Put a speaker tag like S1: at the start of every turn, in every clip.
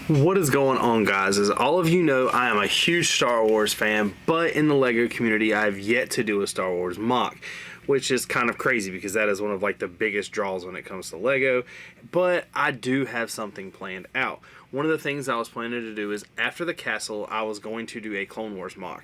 S1: What is going on, guys? As all of you know, I am a huge Star Wars fan, but in the LEGO community, I have yet to do a Star Wars mock, which is kind of crazy because that is one of the biggest draws when it comes to LEGO, but I do have something planned out. One of the things I was planning to do is after the castle, I was going to do a Clone Wars mock.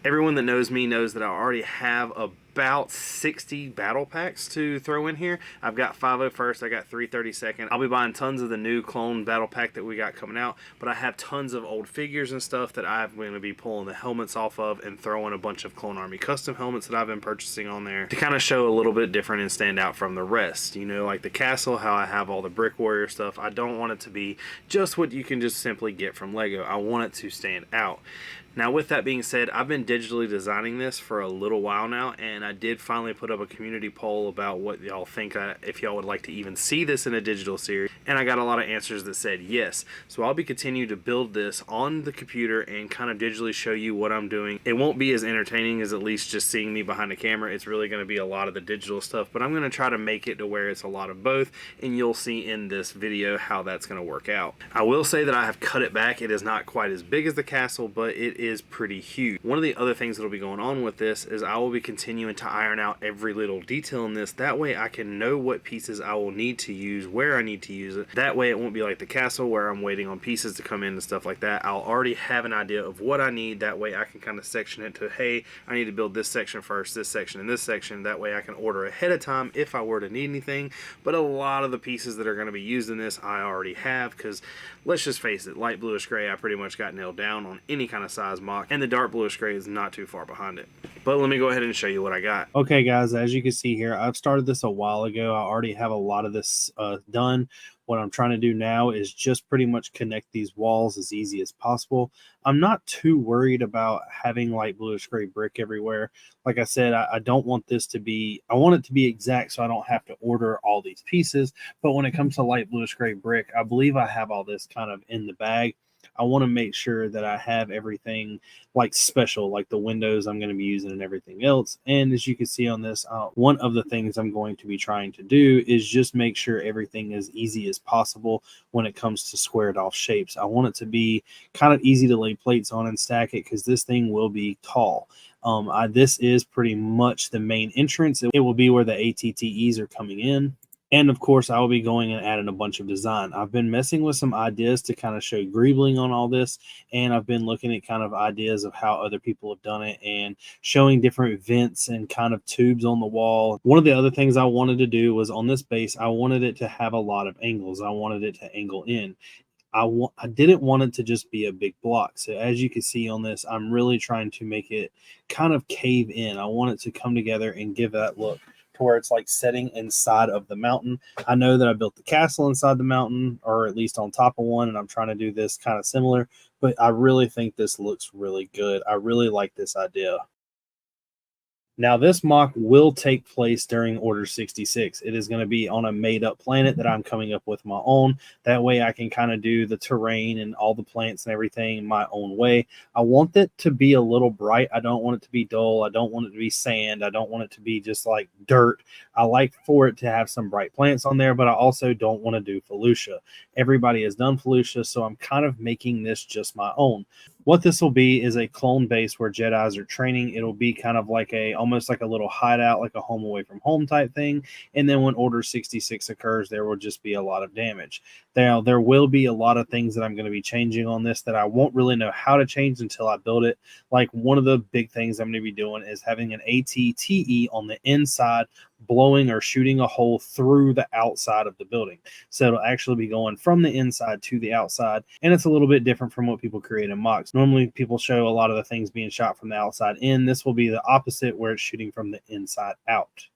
S1: Everyone that knows me knows that I already have about 60 battle packs to throw in here. I've got 501st, I got 332nd. I'll be buying tons of the new clone battle pack that we got coming out, but I have tons of old figures and stuff that I'm going to be pulling the helmets off of and throwing a bunch of Clone Army custom helmets that I've been purchasing on there to kind of show a little bit different and stand out from the rest. You know, like the castle, how I have all the Brick Warrior stuff. I don't want it to be just what you can just simply get from LEGO. I want it to stand out. Now, with that being said, I've been digitally designing this for a little while now, and I did finally put up a community poll about what y'all think, if y'all would like to even see this in a digital series, and I got a lot of answers that said yes. So I'll be continuing to build this on the computer and kind of digitally show you what I'm doing. It won't be as entertaining as at least just seeing me behind the camera. It's really going to be a lot of the digital stuff, but I'm going to try to make it to where it's a lot of both, and you'll see in this video how that's going to work out. I will say that I have cut it back. It is not quite as big as the castle, but it is pretty huge. One of the other things that will be going on with this is I will be continuing to iron out every little detail in this. That way I can know what pieces I will need to use, where I need to use it. That way it won't be like the castle where I'm waiting on pieces to come in and stuff like that. I'll already have an idea of what I need. That way I can kind of section it to, hey, I need to build this section first, this section, and this section. That way I can order ahead of time if I were to need anything. But a lot of the pieces that are going to be used in this I already have, because let's just face it, light bluish gray I pretty much got nailed down on any kind of size mock, and the dark bluish gray is not too far behind it. But let me go ahead and show you what I got. Okay, guys, as you can see here, I've started this a while ago. I already have a lot of this done. What I'm trying to do now is just pretty much connect these walls as easy as possible. I'm not too worried about having light bluish gray brick everywhere. Like I said, I don't want this to be, I want it to be exact so I don't have to order all these pieces. But when it comes to light bluish gray brick, I believe I have all this kind of in the bag. I want to make sure that I have everything like special, like the windows I'm going to be using and everything else. And as you can see on this, one of the things I'm going to be trying to do is just make sure everything is easy as possible when it comes to squared off shapes. I want it to be kind of easy to lay plates on and stack it because this thing will be tall. This is pretty much the main entrance. It will be where the ATTEs are coming in. And of course, I will be going and adding a bunch of design. I've been messing with some ideas to kind of show greebling on all this. And I've been looking at kind of ideas of how other people have done it and showing different vents and kind of tubes on the wall. One of the other things I wanted to do was on this base, I wanted it to have a lot of angles. I wanted it to angle in. I didn't want it to just be a big block. So as you can see on this, I'm really trying to make it kind of cave in. I want it to come together and give that look to where it's like setting inside of the mountain. I know that I built the castle inside the mountain, or at least on top of one, and I'm trying to do this kind of similar, but I really think this looks really good. I really like this idea. Now, this mock will take place during Order 66. It is going to be on a made-up planet that I'm coming up with my own. That way I can kind of do the terrain and all the plants and everything my own way. I want it to be a little bright. I don't want it to be dull. I don't want it to be sand. I don't want it to be just like dirt. I like for it to have some bright plants on there, but I also don't want to do Felucia. Everybody has done Felucia, so I'm kind of making this just my own. What this will be is a clone base where Jedis are training. It'll be kind of like almost like a little hideout, like a home away from home type thing. And then when Order 66 occurs, there will just be a lot of damage. Now, there will be a lot of things that I'm going to be changing on this that I won't really know how to change until I build it. Like one of the big things I'm going to be doing is having an ATTE on the inside blowing or shooting a hole through the outside of the building. So it'll actually be going from the inside to the outside. And it's a little bit different from what people create in mocks. Normally people show a lot of the things being shot from the outside in. This will be the opposite, where it's shooting from the inside out.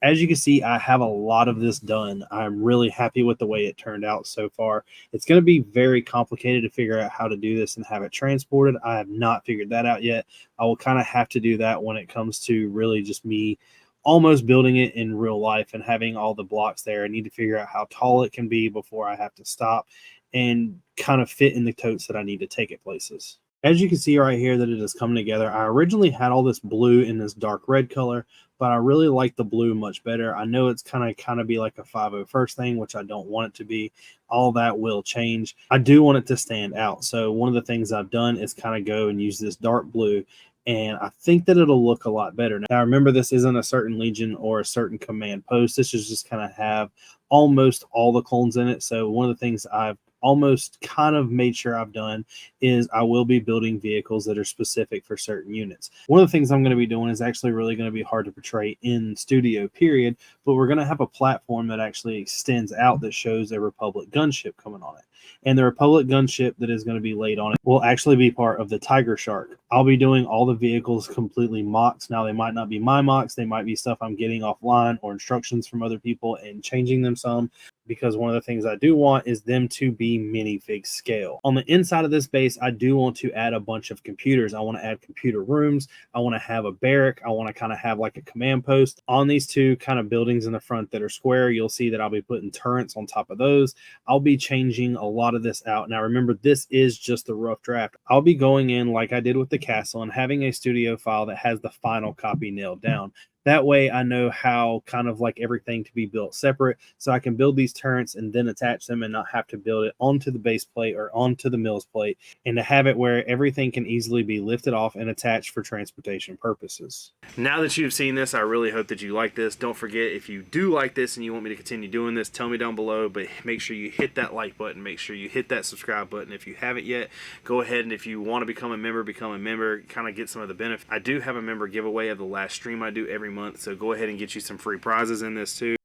S1: As you can see, I have a lot of this done. I'm really happy with the way it turned out so far. It's going to be very complicated to figure out how to do this and have it transported. I have not figured that out yet. I will kind of have to do that when it comes to really just me almost building it in real life and having all the blocks there. I need to figure out how tall it can be before I have to stop and kind of fit in the totes that I need to take it places.
S2: As you can see right here that it is coming together. I originally had all this blue in this dark red color, but I really like the blue much better. I know it's kind of be like a 501st thing, which I don't want it to be. All that will change. I do want it to stand out. So one of the things I've done is kind of go and use this dark blue, and I think that it'll look a lot better. Now, remember, this isn't a certain legion or a certain command post. This is just kind of have almost all the clones in it. So one of the things I've almost kind of made sure I've done is I will be building vehicles that are specific for certain units. One of the things I'm going to be doing is actually really going to be hard to portray in studio, period, but we're going to have a platform that actually extends out that shows a Republic gunship coming on it. And the Republic gunship that is going to be laid on it will actually be part of the Tiger Shark. I'll be doing all the vehicles completely mocked. Now, they might not be my mocks. They might be stuff I'm getting offline or instructions from other people and changing them some, because one of the things I do want is them to be minifig scale. On the inside of this base, I do want to add a bunch of computers. I want to add computer rooms. I want to have a barrack. I want to kind of have like a command post. On these two kind of buildings in the front that are square, you'll see that I'll be putting turrets on top of those. I'll be changing a lot of this out. Now, remember, this is just a rough draft. I'll be going in like I did with the castle and having a studio file that has the final copy nailed down. That way I know how kind of like everything to be built separate, so I can build these turrets and then attach them and not have to build it onto the base plate or onto the mills plate, and to have it where everything can easily be lifted off and attached for transportation purposes.
S1: Now that you've seen this, I really hope that you like this. Don't forget, if you do like this and you want me to continue doing this, tell me down below, but make sure you hit that like button. Make sure you hit that subscribe button. If you haven't yet, go ahead, and if you want to become a member, kind of get some of the benefits. I do have a member giveaway of the last stream I do every month, so go ahead and get you some free prizes in this too.